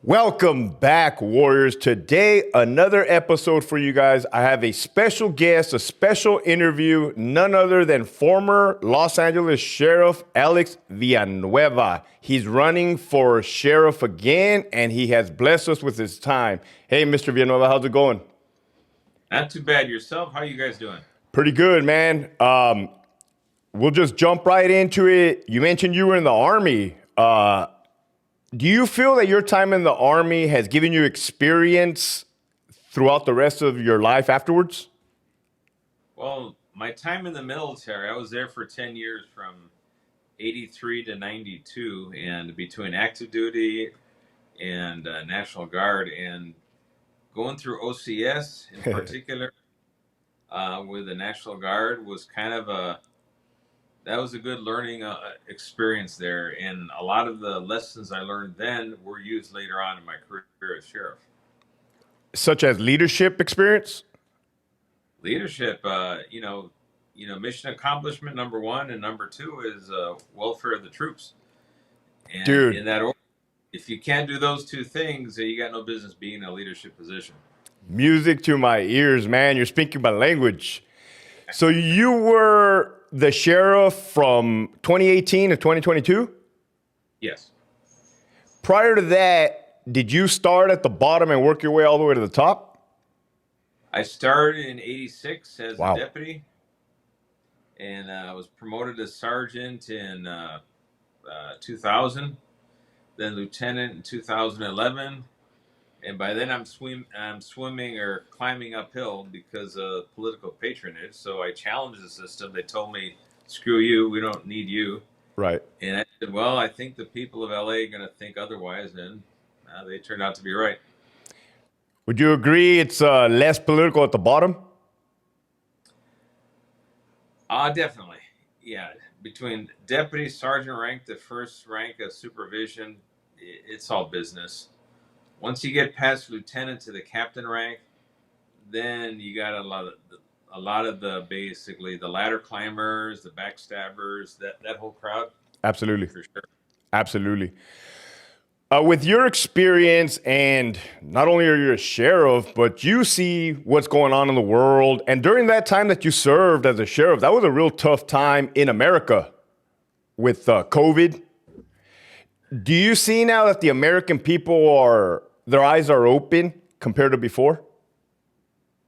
Welcome back, Warriors. Today, another episode for you guys. I have a special guest, a special interview, none other than former Los Angeles Sheriff Alex Villanueva. He's running for sheriff again, and he has blessed us with his time. Hey, Mr. Villanueva, how's it going? Not too bad. Yourself? How you guys doing? Pretty good, man. We'll just jump right into it. You mentioned you were in the Army. Do you feel that your time in the Army has given you experience throughout the rest of your life afterwards? Well, my time in the military, I was there for 10 years from 83 to 92, and between active duty and National Guard, and going through OCS in particular with the National Guard was kind of that was a good learning experience there. And a lot of the lessons I learned then were used later on in my career as sheriff. Such as leadership experience? Leadership, mission accomplishment number one, and number two is welfare of the troops. And Dude, in that order, if you can't do those two things, you got no business being in a leadership position. music to my ears, man. You're speaking my language. So you were the sheriff from 2018 to 2022? Yes. Prior to that, did you start at the bottom and work your way all the way to the top? I started in 86 as Wow. a deputy, and I was promoted as sergeant in 2000, then lieutenant in 2011. And by then I'm swimming or climbing uphill because of political patronage. So I challenged the system. They told me, "Screw you, we don't need you." Right. And I said, "Well, I think the people of LA are going to think otherwise," and they turned out to be right. Would you agree it's less political at the bottom? Definitely, yeah. Between deputy sergeant rank, the first rank of supervision, it's all business. Once you get past lieutenant to the captain rank, then you got a lot of the basically the ladder climbers, the backstabbers, that whole crowd. Absolutely. For sure. Absolutely. With your experience, and not only are you a sheriff, but you see what's going on in the world. And during that time that you served as a sheriff, that was a real tough time in America with COVID. Do you see now that the American people their eyes are open compared to before?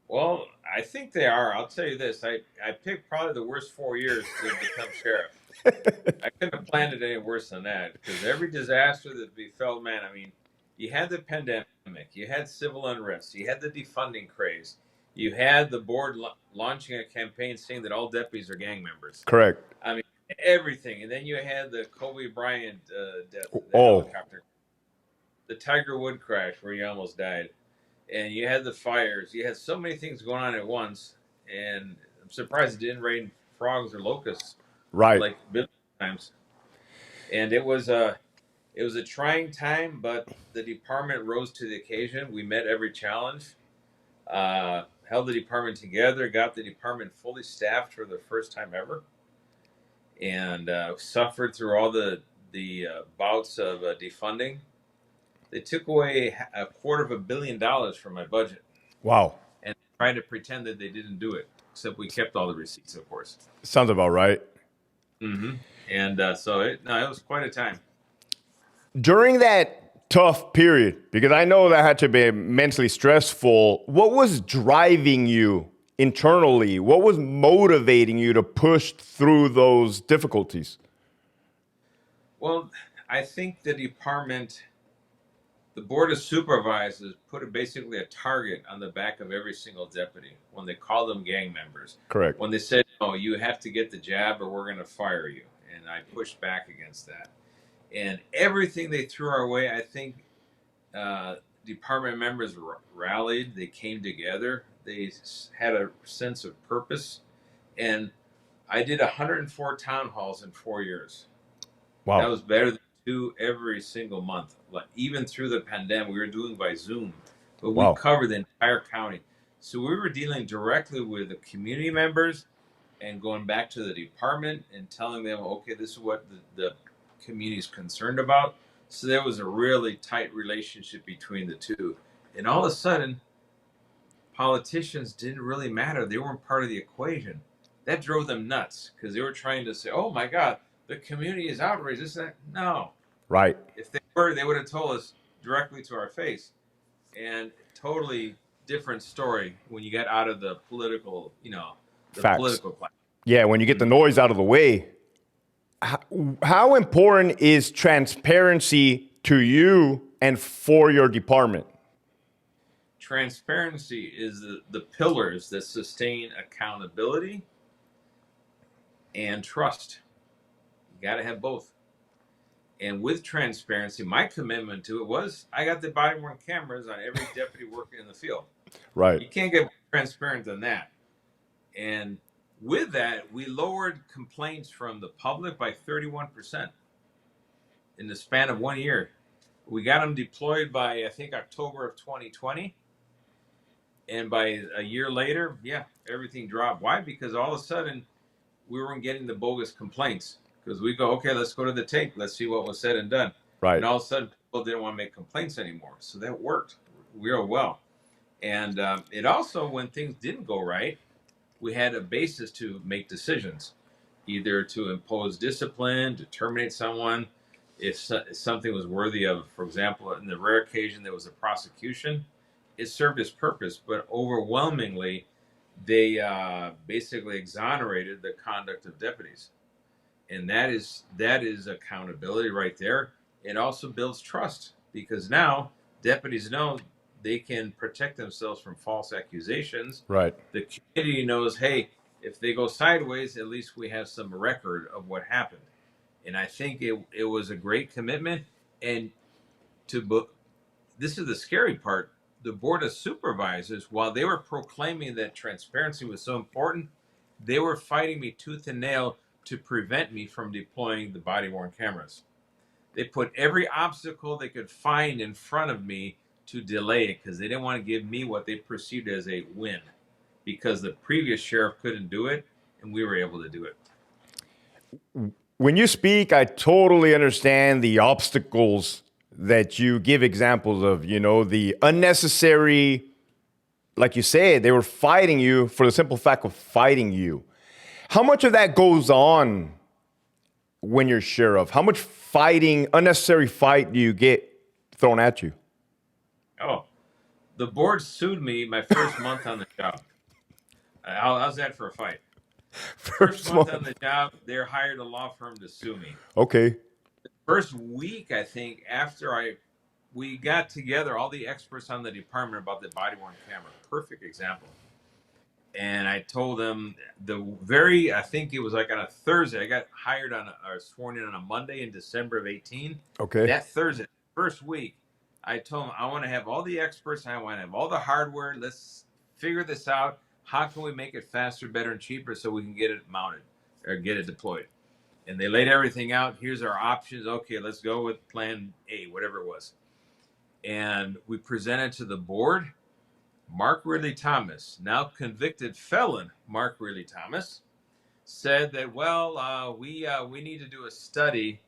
Well, I think they are. I'll tell you this: I picked probably the worst 4 years to become sheriff. I couldn't have planned it any worse than that, because every disaster that befell, man, I mean, you had the pandemic, you had civil unrest, you had the defunding craze, you had the board launching a campaign saying that all deputies are gang members. Correct. I mean, everything. And then you had the Kobe Bryant death, the Oh, helicopter, the Tiger Wood crash where he almost died, and you had the fires. You had so many things going on at once, and I'm surprised it didn't rain frogs or locusts right. like biblical times. And it was a trying time, but the department rose to the occasion. We met every challenge, held the department together, got the department fully staffed for the first time ever, and suffered through all the bouts of defunding. They took away $250 million from my budget Wow. and tried to pretend that they didn't do it, except we kept all the receipts, of course. Sounds about right. Mm-hmm. And so it was quite a time. During that tough period, because I know that had to be immensely stressful, what was driving you internally? What was motivating you to push through those difficulties? Well, I think the board of supervisors put basically a target on the back of every single deputy when they called them gang members. Correct. When they said, "Oh, you have to get the jab or we're going to fire you," and I pushed back against that. And everything they threw our way, I think department members rallied. They came together. They had a sense of purpose. And I did 104 town halls in 4 years. Wow. That was better than two every single month. Like, even through the pandemic, we were doing by Zoom, but we Wow. covered the entire county. So we were dealing directly with the community members and going back to the department and telling them, okay, this is what the community is concerned about. So there was a really tight relationship between the two. And all of a sudden, politicians didn't really matter. They weren't part of the equation. That drove them nuts because they were trying to say, oh my God, the community is outraged. This, that. No. Right. If they were, they would have told us directly to our face. And totally different story when you get out of the political, the Facts. political class. Yeah, when you get the noise out of the way. How important is transparency to you and for your department? Transparency is the pillars that sustain accountability and trust. You got to have both. And with transparency, my commitment to it was I got the body-worn cameras on every deputy working in the field. Right. You can't get more transparent than that. And with that, we lowered complaints from the public by 31% in the span of 1 year. We got them deployed by, I think, October of 2020. And by a year later, everything dropped. Why? Because all of a sudden, we weren't getting the bogus complaints. Because we go, okay, let's go to the tape. Let's see what was said and done. Right. And all of a sudden, people didn't want to make complaints anymore. So that worked real well. And it also, when things didn't go right, we had a basis to make decisions, either to impose discipline, to terminate someone, if something was worthy of, for example, in the rare occasion there was a prosecution, it served its purpose. But overwhelmingly, they basically exonerated the conduct of deputies. And that is accountability right there. It also builds trust because now deputies know they can protect themselves from false accusations. Right. The community knows, hey, if they go sideways, at least we have some record of what happened. And I think it was a great commitment. And this is the scary part. The Board of Supervisors, while they were proclaiming that transparency was so important, they were fighting me tooth and nail to prevent me from deploying the body-worn cameras. They put every obstacle they could find in front of me to delay it because they didn't want to give me what they perceived as a win because the previous sheriff couldn't do it and we were able to do it. When you speak, I totally understand the obstacles that you give examples of, the unnecessary, like you said, they were fighting you for the simple fact of fighting you. How much of that goes on when you're sheriff? How much fighting, unnecessary fight do you get thrown at you? Oh, the board sued me my first month on the job. How's that for a fight? First month on the job, they hired a law firm to sue me. Okay. The first week, I think, after we got together, all the experts on the department about the body-worn camera. Perfect example. And I told them I think it was like on a Thursday. I got sworn in on a Monday in December of 18. Okay. That Thursday, first week, I told them I want to have all the experts. I want to have all the hardware. Let's figure this out. How can we make it faster, better, and cheaper so we can get it mounted or get it deployed? And they laid everything out. Here's our options. Okay, let's go with plan A, whatever it was. And we presented to the board. Mark Ridley Thomas, now convicted felon Mark Ridley Thomas, said that, we need to do a study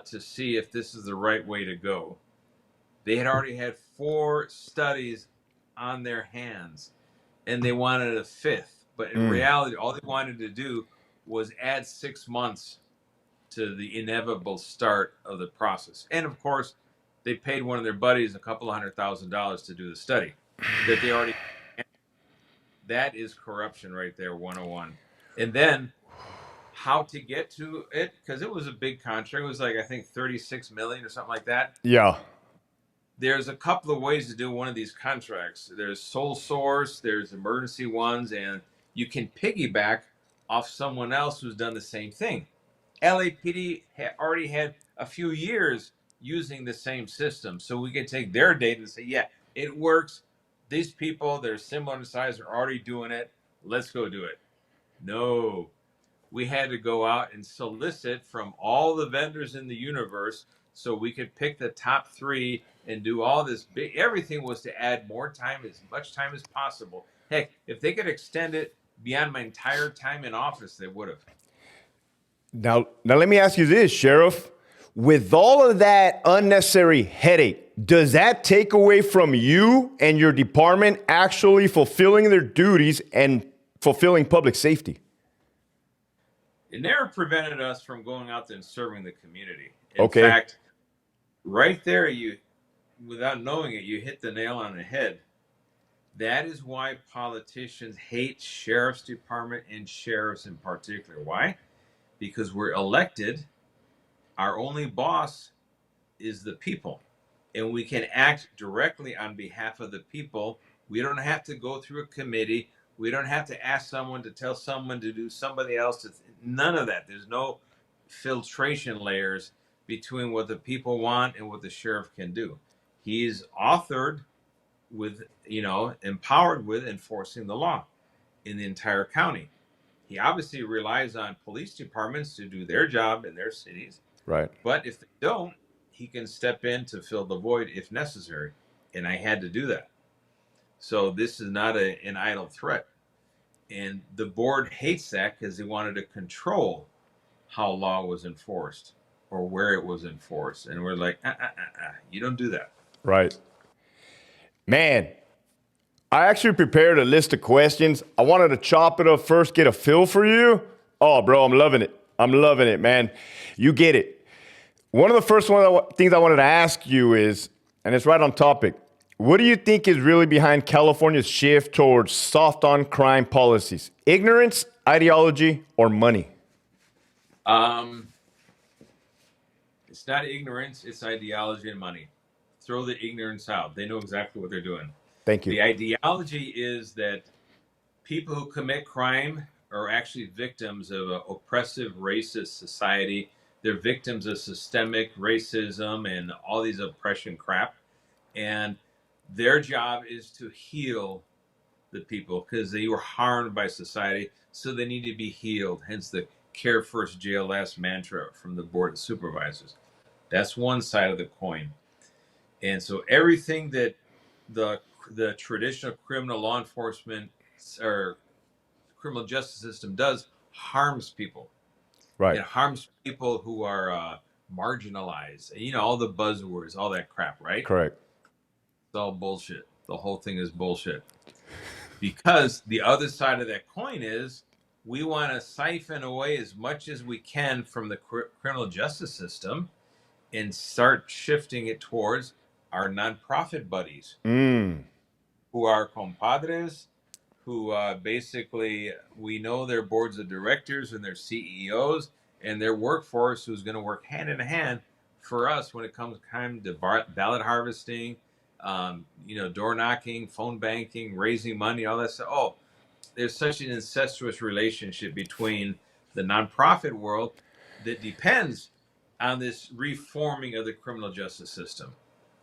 to see if this is the right way to go. They had already had 4 studies on their hands, and they wanted a 5th. But in reality, all they wanted to do was add 6 months to the inevitable start of the process. And, of course, they paid one of their buddies a couple of $100,000 to do the study. That they already, that is corruption right there, 101. And then how to get to it, because it was a big contract. It was like, I think, 36 million or something like that. Yeah. There's a couple of ways to do one of these contracts. There's sole source, there's emergency ones, and you can piggyback off someone else who's done the same thing. LAPD already had a few years using the same system, so we could take their data and say, yeah, it works. These people, they're similar in size, are already doing it. Let's go do it. No. We had to go out and solicit from all the vendors in the universe so we could pick the top 3 and do all this big. Everything was to add more time, as much time as possible. Heck, if they could extend it beyond my entire time in office, they would have. Now let me ask you this, Sheriff. With all of that unnecessary headache, does that take away from you and your department actually fulfilling their duties and fulfilling public safety? It never prevented us from going out there and serving the community. In Okay. fact, right there, without knowing it, you hit the nail on the head. That is why politicians hate sheriff's department and sheriffs in particular. Why? Because we're elected. Our only boss is the people, and we can act directly on behalf of the people. We don't have to go through a committee. We don't have to ask someone to tell someone to do somebody else. None of that. There's no filtration layers between what the people want and what the sheriff can do. He's authored with, empowered with enforcing the law in the entire county. He obviously relies on police departments to do their job in their cities. Right. But if they don't, he can step in to fill the void if necessary. And I had to do that. So this is not an idle threat. And the board hates that because they wanted to control how law was enforced or where it was enforced. And we're like, you don't do that. Right. Man, I actually prepared a list of questions. I wanted to chop it up first, get a feel for you. Oh, bro, I'm loving it. I'm loving it, man. You get it. One of the first things I wanted to ask you is, and it's right on topic, what do you think is really behind California's shift towards soft on crime policies? Ignorance, ideology, or money? It's not ignorance, it's ideology and money. Throw the ignorance out. They know exactly what they're doing. Thank you. The ideology is that people who commit crime are actually victims of an oppressive, racist society. They're victims of systemic racism and all these oppression crap. And their job is to heal the people because they were harmed by society. So they need to be healed. Hence the care first, jail last mantra from the board of supervisors. That's one side of the coin. And so everything that the traditional criminal law enforcement or criminal justice system does harms people. Right. It harms people who are marginalized. All the buzzwords, all that crap, right? Correct. It's all bullshit. The whole thing is bullshit. Because the other side of that coin is we want to siphon away as much as we can from the criminal justice system and start shifting it towards our nonprofit buddies who are compadres, who basically we know their boards of directors and their CEOs and their workforce who's going to work hand in hand for us when it comes time to ballot harvesting, door knocking, phone banking, raising money, all that stuff. Oh, there's such an incestuous relationship between the nonprofit world that depends on this reforming of the criminal justice system.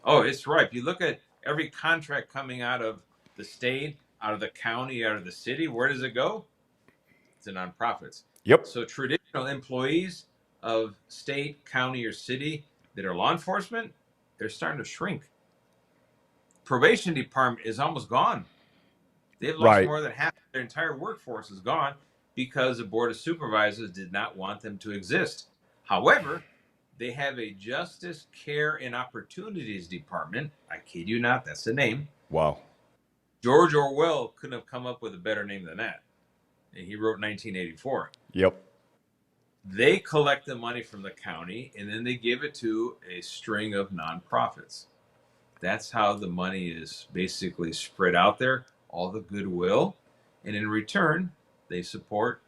Oh, it's ripe. You look at every contract coming out of the state, out of the county, out of the city. Where does it go? To nonprofits. Yep. So traditional employees of state, county, or city that are law enforcement, they're starting to shrink. Probation department is almost gone. They've lost more than half of their entire workforce is gone because the board of supervisors did not want them to exist. However, they have a justice, care, and opportunities department. I kid you not, that's the name. Wow. George Orwell couldn't have come up with a better name than that. And he wrote 1984. Yep. They collect the money from the county and then they give it to a string of nonprofits. That's how the money is basically spread out there, all the goodwill. And in return, they support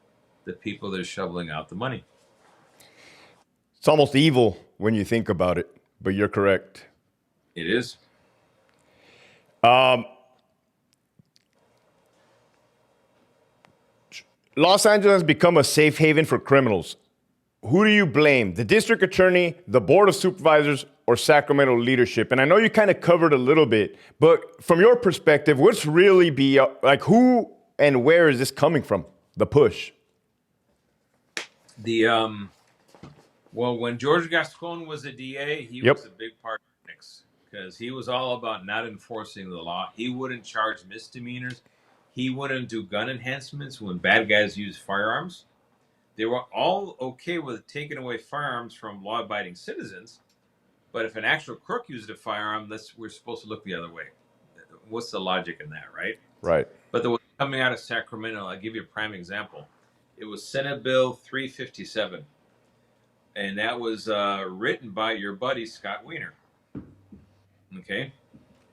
the people that are shoveling out the money. It's almost evil when you think about it, but you're correct. It is. Los Angeles has become a safe haven for criminals. Who do you blame? The district attorney, the board of supervisors, or Sacramento leadership? And I know you kind of covered a little bit, but from your perspective, what's really who and where is this coming from? The push. Well, when George Gascon was a DA, he was a big part of the mix because he was all about not enforcing the law. He wouldn't charge misdemeanors. He wouldn't do gun enhancements when bad guys use firearms. They were all okay with taking away firearms from law-abiding citizens, but if an actual crook used a firearm, we're supposed to look the other way. What's the logic in that, right? Right. But the one coming out of Sacramento, I'll give you a prime example. It was Senate Bill 357, and that was written by your buddy Scott Wiener. Okay,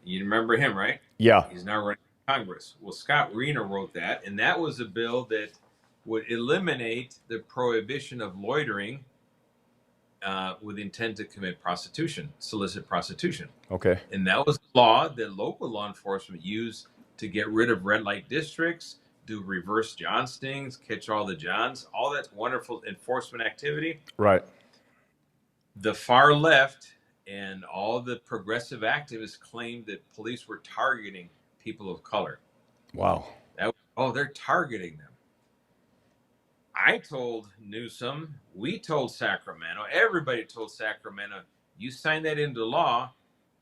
you remember him, right? Yeah. He's now running for Congress. Well, Scott Wiener wrote that, and that was a bill that would eliminate the prohibition of loitering with intent to commit prostitution, solicit prostitution. Okay. And that was a law that local law enforcement used to get rid of red light districts, do reverse John stings, catch all the Johns, all that wonderful enforcement activity. Right. The far left and all the progressive activists claimed that police were targeting people of color. Wow. They're targeting them. I told Newsom, we told Sacramento, everybody told Sacramento, you sign that into law,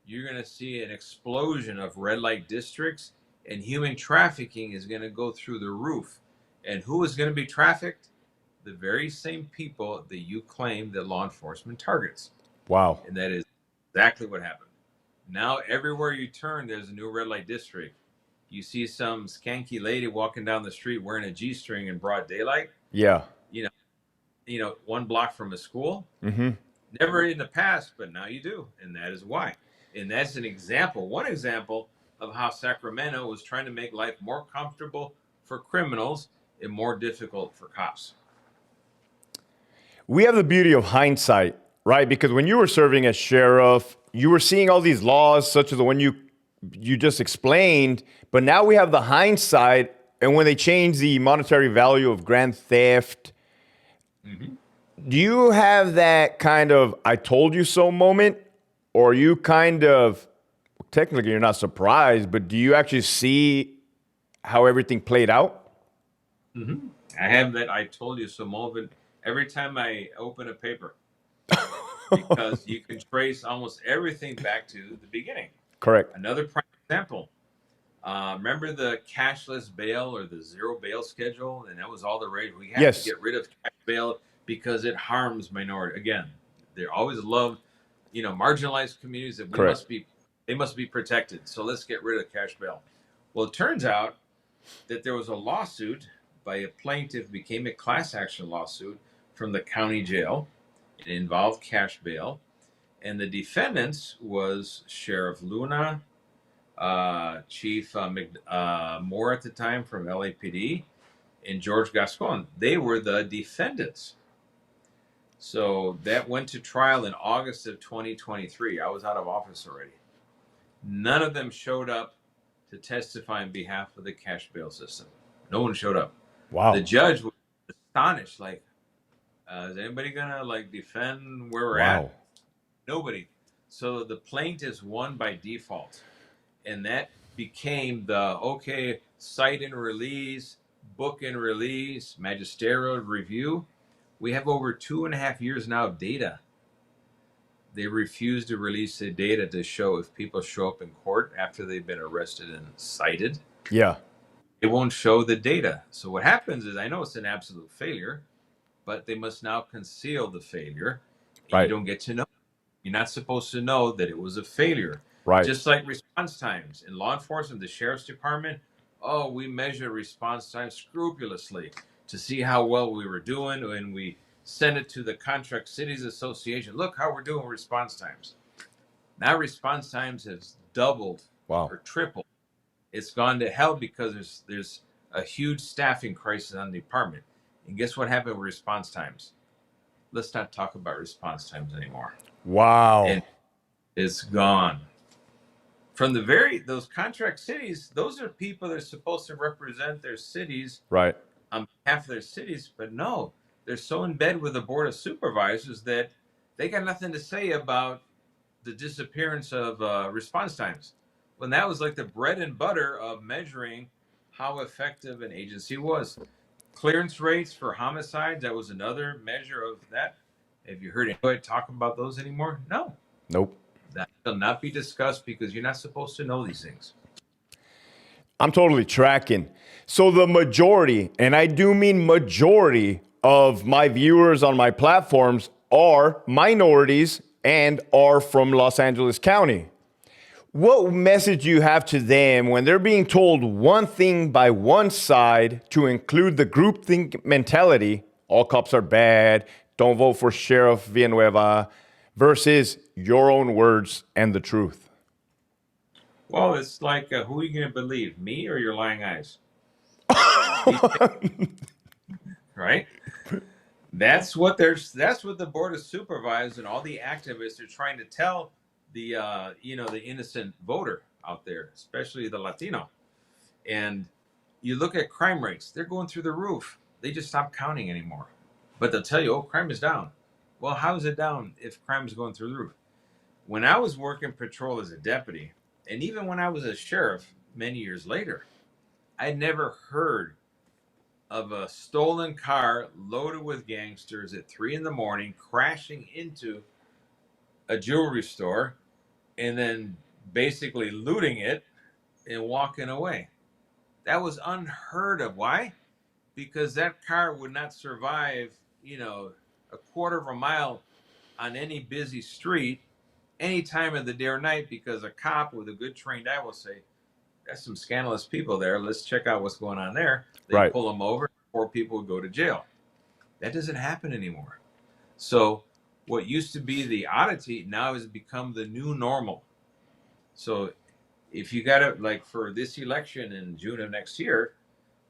you're going to see an explosion of red light districts, and human trafficking is going to go through the roof. And who is going to be trafficked? The very same people that you claim that law enforcement targets. Wow. And that is exactly what happened. Now, everywhere you turn, there's a new red light district. You see some skanky lady walking down the street wearing a G-string in broad daylight. Yeah. You know, 1 block from a school. Mm-hmm. Never in the past, but now you do, and that is why. And that's an example, one example of how Sacramento was trying to make life more comfortable for criminals and more difficult for cops. We have the beauty of hindsight, right? Because when you were serving as sheriff, you were seeing all these laws, such as the one you just explained, but now we have the hindsight, and when they change the monetary value of grand theft, do you have that kind of "I told you so" moment, or are you kind of, technically you're not surprised, but do you actually see how everything played out? Mm-hmm. I have that "I told you so" moment every time I open a paper, because you can trace almost everything back to the beginning. Correct. Another prime example. Remember the cashless bail or the zero bail schedule? And that was all the rage. We have to get rid of cash bail because it harms minority. Again, they always love, marginalized communities that they must be protected. So let's get rid of cash bail. Well, it turns out that there was a lawsuit by a plaintiff, became a class action lawsuit from the county jail. It involved cash bail. And the defendants was Sheriff Luna, Chief Moore at the time from LAPD, and George Gascon. They were the defendants. So that went to trial in August of 2023. I was out of office already. None of them showed up to testify on behalf of the cash bail system. No one showed up. Wow. The judge was astonished, like, is anybody gonna defend where we're at? Nobody. So the plaintiffs won by default. And that became the, cite and release, book and release, magisterial review. We have over 2.5 years now of data. They refuse to release the data to show if people show up in court after they've been arrested and cited. Yeah. It won't show the data. So what happens is, I know it's an absolute failure, but they must now conceal the failure. Right. You don't get to know. You're not supposed to know that it was a failure. Right. Just like response times in law enforcement, the sheriff's department, we measure response time scrupulously to see how well we were doing, and we send it to the Contract Cities Association. Look how we're doing response times. Now response times has doubled or tripled. It's gone to hell because there's a huge staffing crisis on the department. And guess what happened with response times? Let's not talk about response times anymore. Wow. And it's gone. From those contract cities, those are people that are supposed to represent their cities on behalf of their cities, but no, they're so in bed with the Board of Supervisors that they got nothing to say about the disappearance of response times. When that was like the bread and butter of measuring how effective an agency was. Clearance rates for homicides, that was another measure of that. Have you heard anybody talk about those anymore? No. Nope. That will not be discussed because you're not supposed to know these things. I'm totally tracking. So the majority, and I do mean majority, of my viewers on my platforms are minorities and are from Los Angeles County. What message do you have to them when they're being told one thing by one side to include the groupthink mentality, all cops are bad, don't vote for Sheriff Villanueva, versus your own words and the truth? Well, it's like, who are you going to believe, me or your lying eyes? Right? That's what the board of supervisors and all the activists are trying to tell the the innocent voter out there, especially the Latino. And you look at crime rates; they're going through the roof. They just stopped counting anymore. But they'll tell you, "Oh, crime is down." Well, how is it down if crime is going through the roof? When I was working patrol as a deputy, and even when I was a sheriff many years later, I never heard of a stolen car loaded with gangsters at 3 in the morning crashing into a jewelry store and then basically looting it and walking away. That was unheard of. Why? Because that car would not survive, a quarter of a mile on any busy street any time of the day or night, because a cop with a good trained eye will say, "That's some scandalous people there. Let's check out what's going on there." They Right. pull them over, 4 people would go to jail. That doesn't happen anymore. So what used to be the oddity now has become the new normal. So if you got to, like, for this election in June of next year,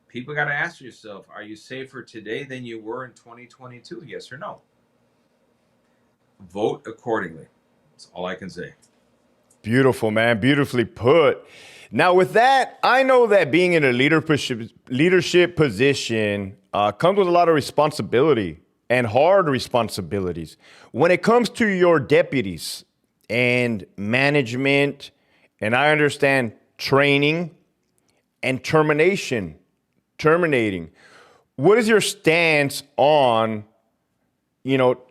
people got to ask yourself, are you safer today than you were in 2022? Yes or no? Vote accordingly. That's all I can say. Beautiful, man. Beautifully put. Now, with that, I know that being in a leadership position comes with a lot of responsibility and hard responsibilities. When it comes to your deputies and management, and I understand training and terminating, what is your stance on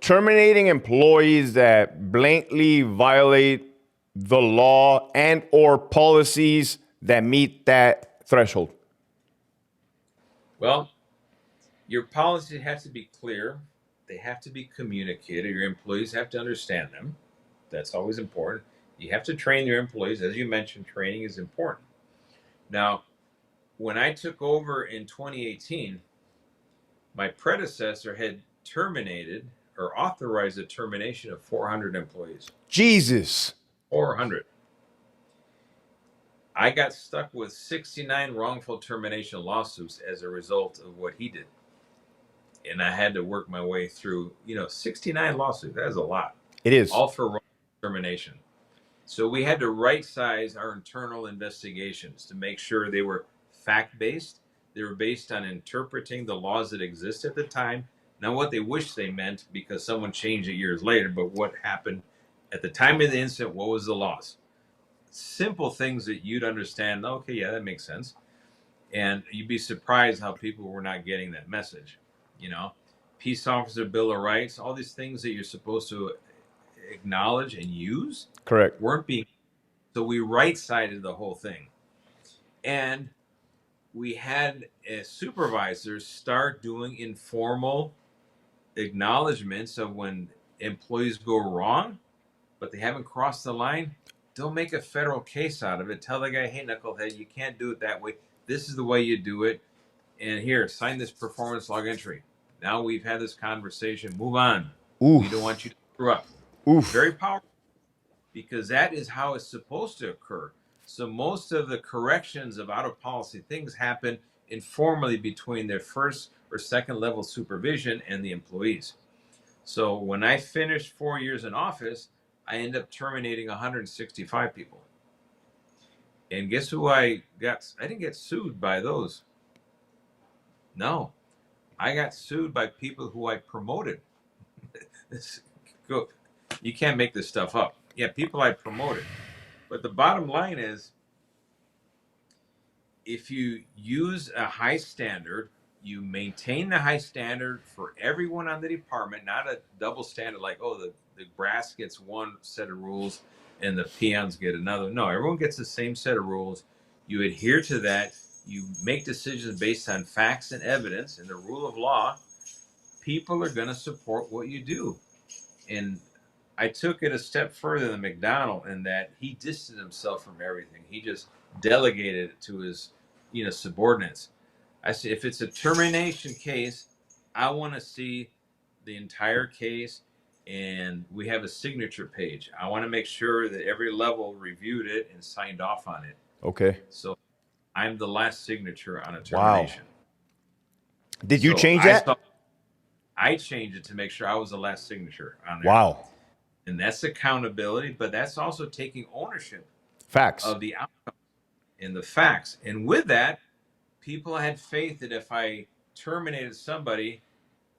terminating employees that blatantly violate the law and or policies that meet that threshold? Well, your policies have to be clear. They have to be communicated. Your employees have to understand them. That's always important. You have to train your employees. As you mentioned, training is important. Now, when I took over in 2018, my predecessor had terminated or authorized the termination of 400 employees. Jesus. 400. I got stuck with 69 wrongful termination lawsuits as a result of what he did. And I had to work my way through, 69 lawsuits. That is a lot. It is. All for wrongful termination. So we had to right size our internal investigations to make sure they were fact based. They were based on interpreting the laws that exist at the time, not what they wish they meant because someone changed it years later, but what happened at the time of the incident. What was the laws? Simple things that you'd understand. Okay, yeah, that makes sense. And you'd be surprised how people were not getting that message. Peace officer, Bill of Rights, all these things that you're supposed to acknowledge and use Correct. weren't being. So we right-sided the whole thing. And we had supervisors start doing informal acknowledgments of when employees go wrong, but they haven't crossed the line. Don't make a federal case out of it. Tell the guy, hey, knucklehead, you can't do it that way. This is the way you do it. And here, sign this performance log entry. Now we've had this conversation. Move on. Oof. We don't want you to screw up. Oof. Very powerful, because that is how it's supposed to occur. So most of the corrections of out of policy things happen informally between their first or second level supervision and the employees. So when I finished 4 years in office, I ended up terminating 165 people. And guess who I got? I didn't get sued by those. No, I got sued by people who I promoted. You can't make this stuff up. Yeah, people I promoted. But the bottom line is, if you use a high standard, you maintain the high standard for everyone on the department, not a double standard like, oh, the brass gets one set of rules and the peons get another. No, everyone gets the same set of rules. You adhere to that. You make decisions based on facts and evidence and the rule of law. people are going to support what you do. And I took it a step further than McDonald in that he distanced himself from everything. He just delegated it to his, subordinates. I said, if it's a termination case, I want to see the entire case, and we have a signature page. I want to make sure that every level reviewed it and signed off on it. Okay. So I'm the last signature on a Wow. termination. Did you So change that? I changed it to make sure I was the last signature on there. Wow. And that's accountability, but that's also taking ownership Facts. of the outcome and the facts. And with that, people had faith that if I terminated somebody,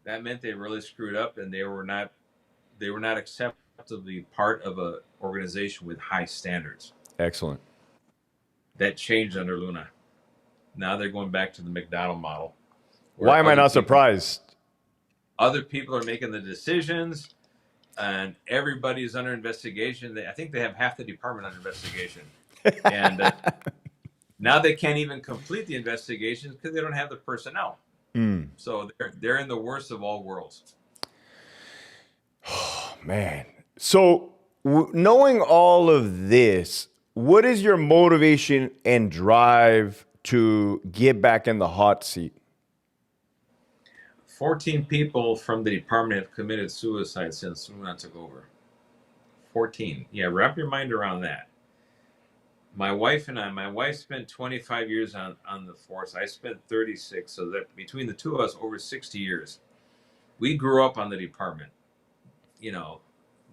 that meant they really screwed up and they were not acceptably part of a organization with high standards. Excellent. That changed under Luna. Now they're going back to the McDonald model. Why am I not surprised? Other people are making the decisions, and everybody's under investigation. I think they have half the department under investigation, and now they can't even complete the investigations because they don't have the personnel. So they're in the worst of all worlds. Oh, man. So, knowing all of this, what is your motivation and drive to get back in the hot seat? 14 people from the department have committed suicide since Luna took over. 14. Yeah, wrap your mind around that. My wife spent 25 years on the force. I spent 36, so that between the two of us, over 60 years. We grew up on the department.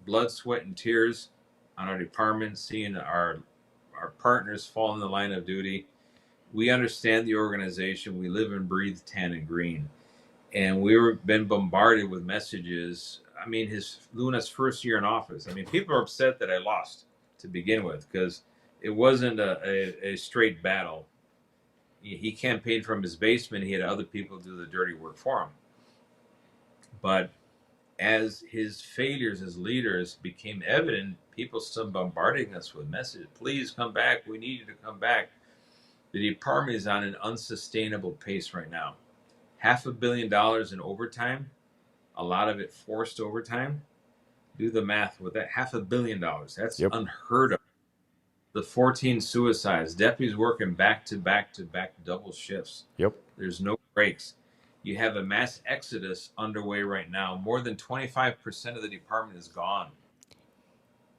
Blood, sweat, and tears on our department, seeing our partners fall in the line of duty. We understand the organization. We live and breathe tan and green. And been bombarded with messages. I mean, Luna's first year in office. I mean, people are upset that I lost to begin with because it wasn't a straight battle. He campaigned from his basement. He had other people do the dirty work for him. But as his failures as leaders became evident, people started bombarding us with messages. Please come back. We need you to come back. The department is on an unsustainable pace right now. $500 million in overtime, a lot of it forced overtime. Do the math with that. $500 million. That's unheard of. The 14 suicides, deputies working back to back to back double shifts. Yep. There's no breaks. You have a mass exodus underway right now. More than 25% of the department is gone.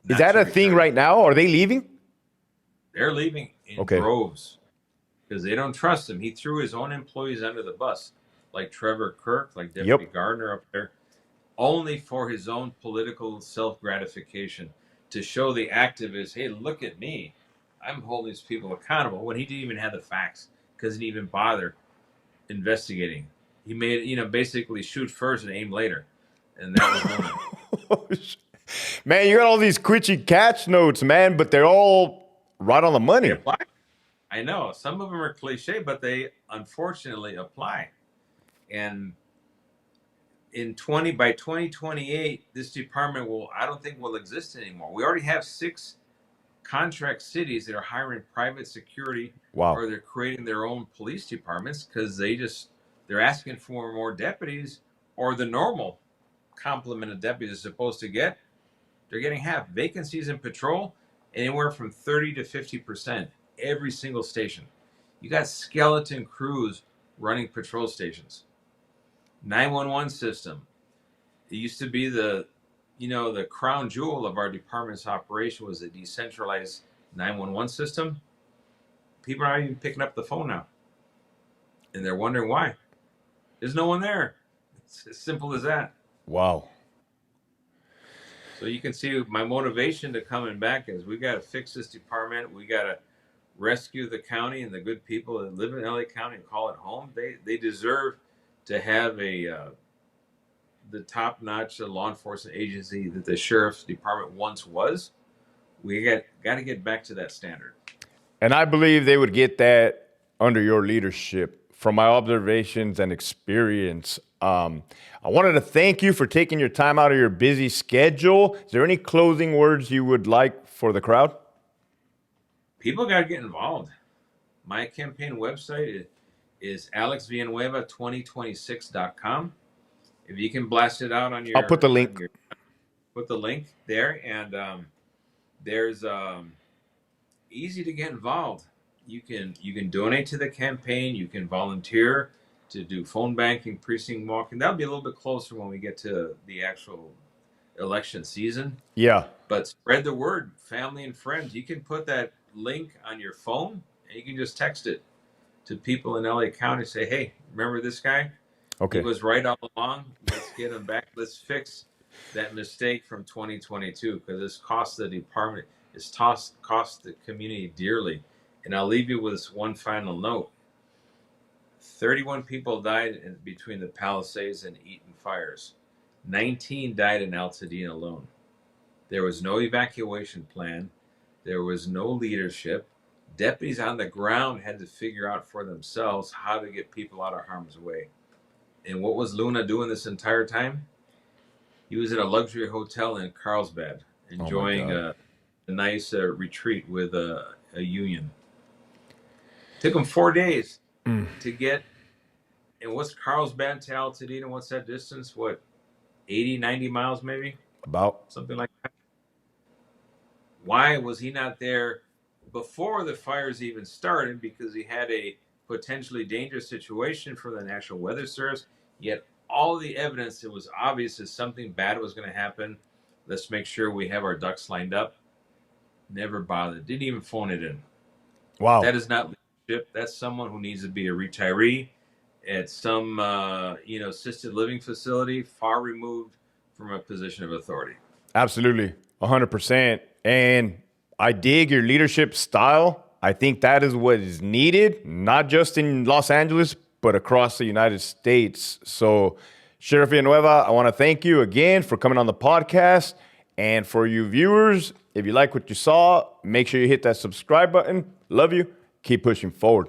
Is that a thing right now? Are they leaving? They're leaving in droves because they don't trust him. He threw his own employees under the bus, like Trevor Kirk, like Deputy Gardner up there, only for his own political self-gratification, to show the activists, hey, look at me. I'm holding these people accountable, when he didn't even have the facts because he didn't even bother investigating. He made, basically shoot first and aim later. And that was Man, you got all these quitchy catch notes, man, but they're all right on the money. They apply. I know. Some of them are cliche, but they unfortunately apply. And by 2028, this department I don't think will exist anymore. We already have 6 contract cities that are hiring private security, or they're creating their own police departments because they're asking for more deputies, or the normal complement of deputies are supposed to get. They're getting half. Vacancies in patrol, anywhere from 30 to 50%, every single station. You got skeleton crews running patrol stations. 911 system. It used to be the crown jewel of our department's operation was a decentralized 911 system. People are not even picking up the phone now. And they're wondering why. There's no one there. It's as simple as that. Wow. So you can see my motivation to coming back is we got to fix this department. We got to rescue the county and the good people that live in LA County and call it home. They deserve to have the top-notch law enforcement agency that the sheriff's department once was. We got to get back to that standard. And I believe they would get that under your leadership. From my observations and experience, I wanted to thank you for taking your time out of your busy schedule. Is there any closing words you would like for the crowd? People got to get involved. My campaign website is alexvillanueva2026.com. if you can blast it out on I'll put the link. put the link there, and there's easy to get involved. You can donate to the campaign. You can volunteer to do phone banking, precinct walking. That'll be a little bit closer when we get to the actual election season. Yeah. But spread the word, family and friends. You can put that link on your phone, and you can just text it to people in LA County. Say, hey, remember this guy? Okay. He was right all along. Let's get him back. Let's fix that mistake from 2022, because it's cost the department, it's cost the community dearly. And I'll leave you with this one final note. 31 people died between the Palisades and Eaton fires. 19 died in Altadena alone. There was no evacuation plan. There was no leadership. Deputies on the ground had to figure out for themselves how to get people out of harm's way. And what was Luna doing this entire time? He was at a luxury hotel in Carlsbad, enjoying a nice retreat with a union. Took him 4 days to get, and what's Carlsbad to Altadena? What's that distance? What, 80, 90 miles maybe? About. Something like that. Why was he not there before the fires even started? Because he had a potentially dangerous situation for the National Weather Service. Yet all the evidence, it was obvious that something bad was going to happen. Let's make sure we have our ducks lined up. Never bothered. Didn't even phone it in. Wow. That is not leadership. That's someone who needs to be a retiree at some assisted living facility, far removed from a position of authority. Absolutely. 100%. And I dig your leadership style. I think that is what is needed, not just in Los Angeles, but across the United States. So, Sheriff Villanueva, I want to thank you again for coming on the podcast. And for you viewers, if you like what you saw, make sure you hit that subscribe button. Love you. Keep pushing forward.